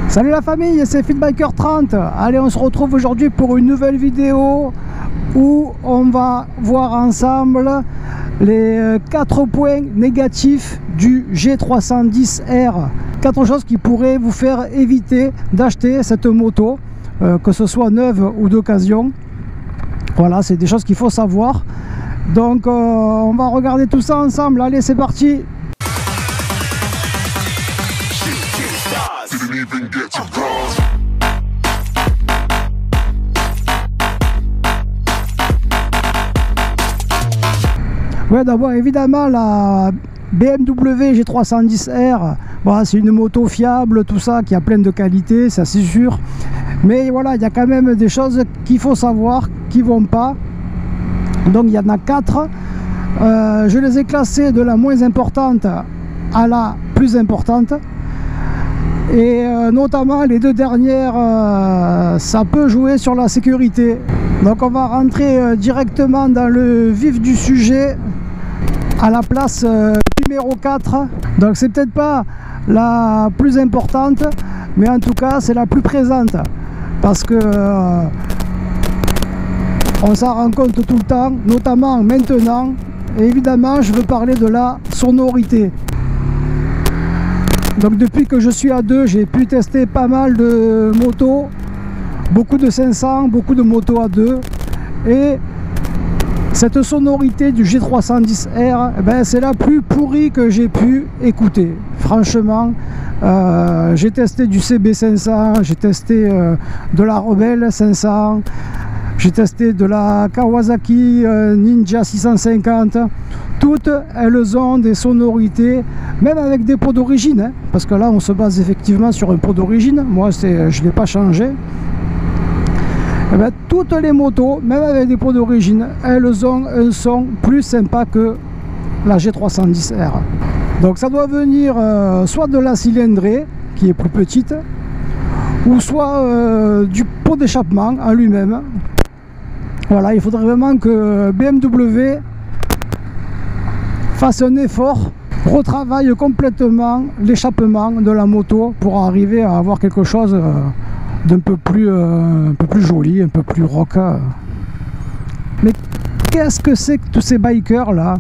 Salut la famille, c'est Feedbiker 30. Allez, on se retrouve aujourd'hui pour une nouvelle vidéo où on va voir ensemble les 4 points négatifs du G310R. 4 choses qui pourraient vous faire éviter d'acheter cette moto, que ce soit neuve ou d'occasion. Voilà, c'est des choses qu'il faut savoir. Donc on va regarder tout ça ensemble. Allez, c'est parti. Ouais, d'abord évidemment la BMW G310R, voilà, c'est une moto fiable, tout ça, qui a plein de qualités, ça c'est sûr. Mais voilà, il y a quand même des choses qu'il faut savoir, qui vont pas. Donc il y en a 4. Je les ai classées de la moins importante à la plus importante. Et notamment les 2 dernières, ça peut jouer sur la sécurité. Donc on va rentrer directement dans le vif du sujet à la place numéro 4. Donc c'est peut-être pas la plus importante, mais en tout cas c'est la plus présente. Parce que on s'en rend compte tout le temps, notamment maintenant. Et évidemment je veux parler de la sonorité. Donc depuis que je suis à 2, j'ai pu tester pas mal de motos, beaucoup de 500, beaucoup de motos à 2, et cette sonorité du G310R, eh ben, c'est la plus pourrie que j'ai pu écouter. Franchement, j'ai testé du CB500, j'ai testé de la Rebelle 500, j'ai testé de la Kawasaki Ninja 650. Toutes elles ont des sonorités, même avec des pots d'origine, hein, parce que là on se base effectivement sur un pot d'origine. Moi je ne l'ai pas changé. Et bien, toutes les motos, même avec des pots d'origine, elles ont un son plus sympa que la G310R. Donc ça doit venir soit de la cylindrée, qui est plus petite, ou soit du pot d'échappement en lui-même. Voilà, il faudrait vraiment que BMW fasse un effort, retravaille complètement l'échappement de la moto pour arriver à avoir quelque chose d'un peu plus joli, un peu plus rock. Mais qu'est-ce que c'est que tous ces bikers là?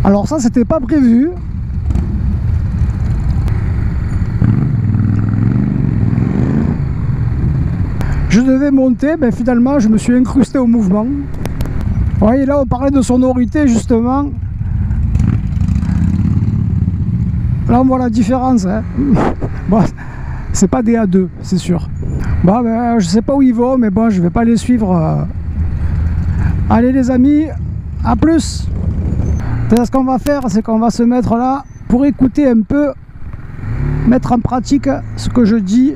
Alors ça, c'était pas prévu. Je devais monter, ben finalement je me suis incrusté au mouvement. Oui, là on parlait de sonorité justement. Là on voit la différence. Hein. Bon, c'est pas des A2, c'est sûr. Bon, ben, je sais pas où ils vont, mais bon, je vais pas les suivre. Allez les amis, à plus. Ce qu'on va faire, c'est qu'on va se mettre là pour écouter un peu, mettre en pratique ce que je dis.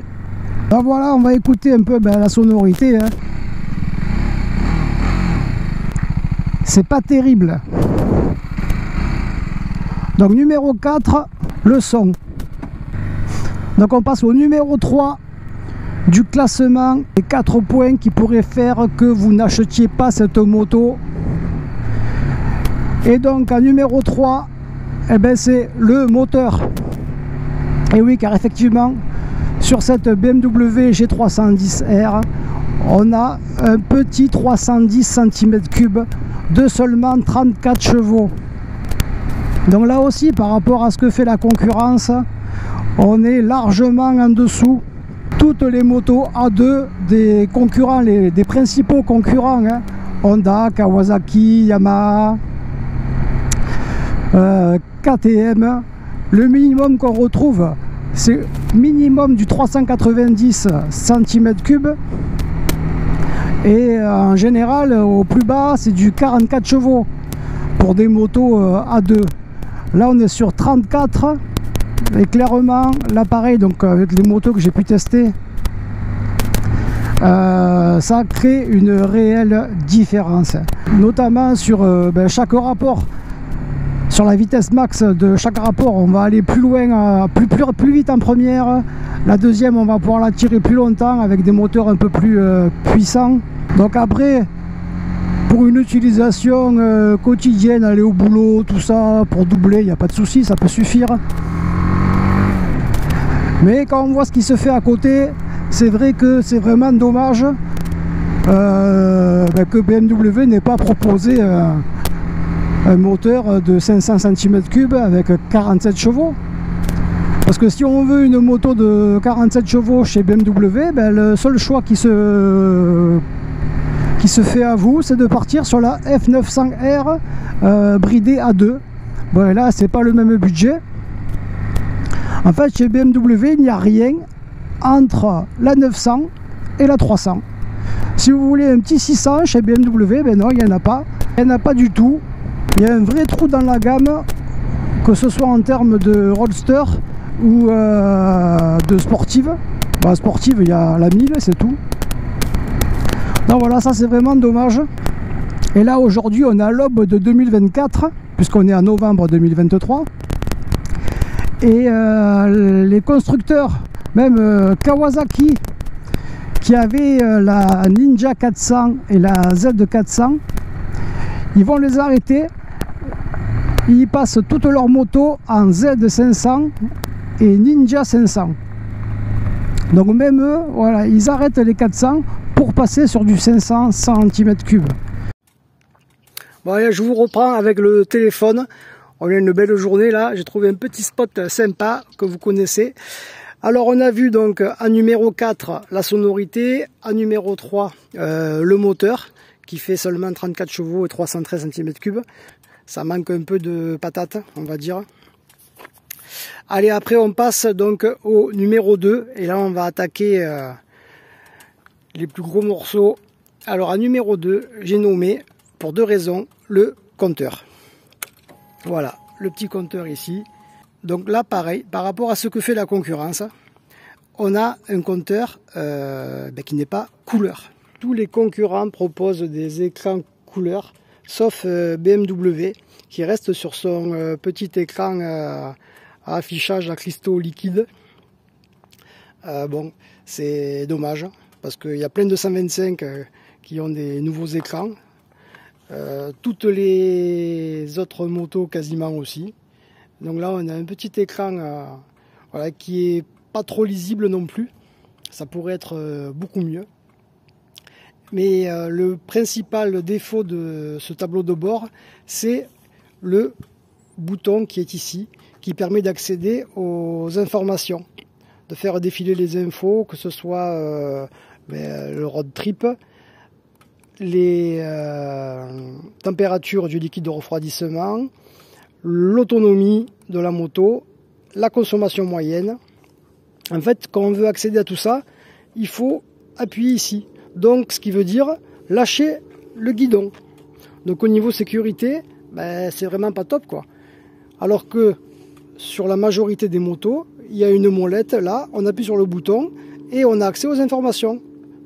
Ben voilà, on va écouter un peu la sonorité. Hein. C'est pas terrible. Donc numéro 4, le son. Donc on passe au numéro 3 du classement. Les 4 points qui pourraient faire que vous n'achetiez pas cette moto. Et donc en numéro 3, eh ben, c'est le moteur. Et oui, car effectivement, sur cette BMW G310R, on a un petit 310 cm3 de seulement 34 chevaux. Donc là aussi, par rapport à ce que fait la concurrence, on est largement en dessous. Toutes les motos A2 des concurrents, des principaux concurrents, hein, Honda, Kawasaki, Yamaha, KTM, le minimum qu'on retrouve, c'est minimum du 390 cm3 et en général au plus bas c'est du 44 chevaux pour des motos A2. Là on est sur 34 et clairement l'appareil, donc avec les motos que j'ai pu tester, ça crée une réelle différence, notamment sur chaque rapport. Sur la vitesse max de chaque rapport, on va aller plus loin, plus vite en première. La deuxième, on va pouvoir la tirer plus longtemps avec des moteurs un peu plus puissants. Donc après, Pour une utilisation quotidienne, aller au boulot, tout ça, pour doubler, il n'y a pas de souci, ça peut suffire. Mais quand on voit ce qui se fait à côté, c'est vrai que c'est vraiment dommage que BMW n'ait pas proposé un moteur de 500 cm3 avec 47 chevaux. Parce que si on veut une moto de 47 chevaux chez BMW, le seul choix qui se fait à vous, c'est de partir sur la F900R bridée à 2. Bon, là, c'est pas le même budget. En fait, chez BMW, il n'y a rien entre la 900 et la 300. Si vous voulez un petit 600 chez BMW, non, il n'y en a pas. Il n'y en a pas du tout. Il y a un vrai trou dans la gamme, que ce soit en termes de roadster ou de sportive. Sportive, il y a la 1000, c'est tout. Donc voilà, ça c'est vraiment dommage. Et là, aujourd'hui, on est à l'aube de 2024, puisqu'on est en novembre 2023. Et les constructeurs, même Kawasaki, qui avait la Ninja 400 et la Z400, ils vont les arrêter. Ils passent toutes leurs motos en Z500 et Ninja 500. Donc même eux, voilà, ils arrêtent les 400 pour passer sur du 500 cm3. Bon allez, je vous reprends avec le téléphone. On a une belle journée là, j'ai trouvé un petit spot sympa que vous connaissez. Alors on a vu donc en numéro 4 la sonorité, en numéro 3 le moteur qui fait seulement 34 chevaux et 313 cm3. Ça manque un peu de patate, on va dire. Allez, après on passe donc au numéro 2 et là on va attaquer les plus gros morceaux. Alors en numéro 2, j'ai nommé pour deux raisons le compteur. Voilà, le petit compteur ici. Donc là pareil, par rapport à ce que fait la concurrence, on a un compteur qui n'est pas couleur. Tous les concurrents proposent des écrans couleur, sauf BMW qui reste sur son petit écran à affichage à cristaux liquides. Bon, c'est dommage parce qu'il y a plein de 125 qui ont des nouveaux écrans. Toutes les autres motos quasiment aussi. Donc là on a un petit écran voilà, qui est pas trop lisible non plus. Ça pourrait être beaucoup mieux. Mais le principal défaut de ce tableau de bord, c'est le bouton qui est ici, qui permet d'accéder aux informations, de faire défiler les infos, que ce soit le road trip, les températures du liquide de refroidissement, l'autonomie de la moto, la consommation moyenne. En fait, quand on veut accéder à tout ça, il faut appuyer ici. Donc, ce qui veut dire lâcher le guidon. Donc, au niveau sécurité, c'est vraiment pas top, quoi. Alors que sur la majorité des motos, il y a une molette là, on appuie sur le bouton et on a accès aux informations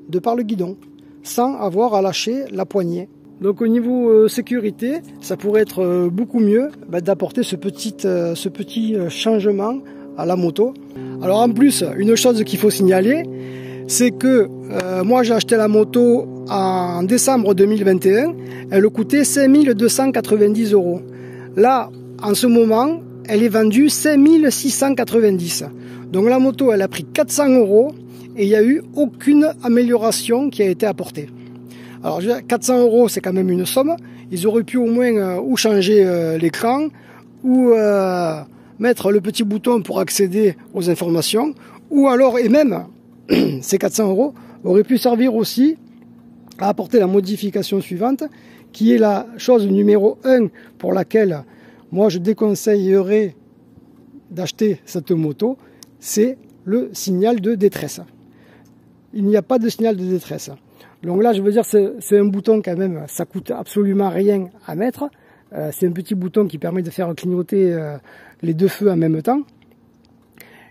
de par le guidon, sans avoir à lâcher la poignée. Donc au niveau sécurité, ça pourrait être beaucoup mieux d'apporter ce petit changement à la moto. Alors en plus, une chose qu'il faut signaler, c'est que moi j'ai acheté la moto en décembre 2021, elle coûtait 5290 €. Là, en ce moment, elle est vendue 5690. Donc la moto, elle a pris 400 € et il n'y a eu aucune amélioration qui a été apportée. Alors 400 €, c'est quand même une somme. Ils auraient pu au moins ou changer l'écran ou mettre le petit bouton pour accéder aux informations, ou alors, et même ces 400 € auraient pu servir aussi à apporter la modification suivante, qui est la chose numéro 1 pour laquelle moi je déconseillerais d'acheter cette moto, c'est le signal de détresse. Il n'y a pas de signal de détresse. Donc là, je veux dire, c'est un bouton quand même, ça coûte absolument rien à mettre. C'est un petit bouton qui permet de faire clignoter les deux feux en même temps.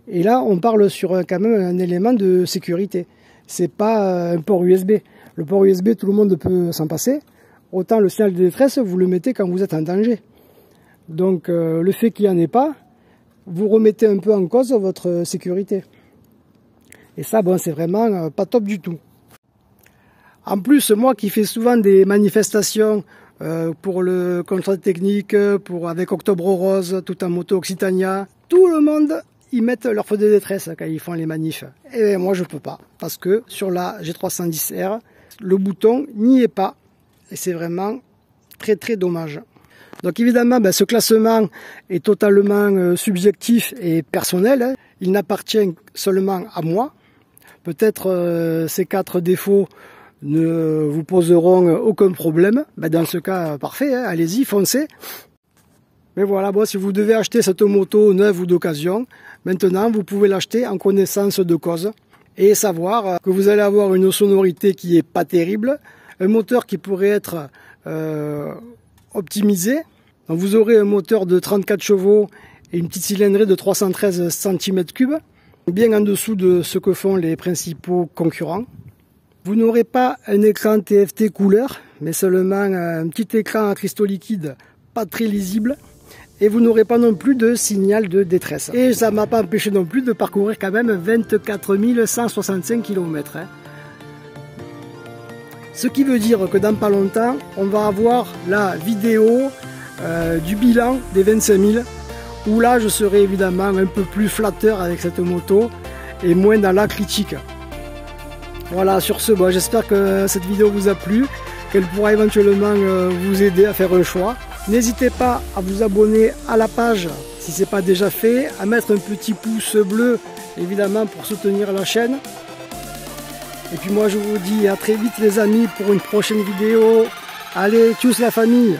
Et là, on parle sur quand même un élément de sécurité. C'est pas un port USB. Le port USB, tout le monde peut s'en passer. Autant le signal de détresse, vous le mettez quand vous êtes en danger. Donc le fait qu'il n'y en ait pas, vous remettez un peu en cause votre sécurité. Et ça, bon, c'est vraiment pas top du tout. En plus, moi qui fais souvent des manifestations pour le contrôle technique, avec Octobre Rose, tout en moto Occitania, tout le monde, ils mettent leur feu de détresse quand ils font les manifs. Et moi je peux pas, parce que sur la G310R, le bouton n'y est pas. Et c'est vraiment très très dommage. Donc évidemment, ce classement est totalement subjectif et personnel. Il n'appartient seulement à moi. Peut-être ces 4 défauts ne vous poseront aucun problème. Dans ce cas, parfait, hein, allez-y, foncez. Mais voilà, bon, si vous devez acheter cette moto neuve ou d'occasion, maintenant vous pouvez l'acheter en connaissance de cause et savoir que vous allez avoir une sonorité qui est pas terrible, un moteur qui pourrait être optimisé. Donc vous aurez un moteur de 34 chevaux et une petite cylindrée de 313 cm3, bien en dessous de ce que font les principaux concurrents. Vous n'aurez pas un écran TFT couleur, mais seulement un petit écran à cristaux liquides pas très lisible. Et vous n'aurez pas non plus de signal de détresse. Et ça ne m'a pas empêché non plus de parcourir quand même 24 165 km. Hein. Ce qui veut dire que dans pas longtemps, on va avoir la vidéo du bilan des 25 000, où là je serai évidemment un peu plus flatteur avec cette moto et moins dans la critique. Voilà, sur ce, j'espère que cette vidéo vous a plu, qu'elle pourra éventuellement vous aider à faire un choix. N'hésitez pas à vous abonner à la page si ce n'est pas déjà fait, à mettre un petit pouce bleu évidemment pour soutenir la chaîne. Et puis moi je vous dis à très vite les amis pour une prochaine vidéo. Allez, tchuss la famille!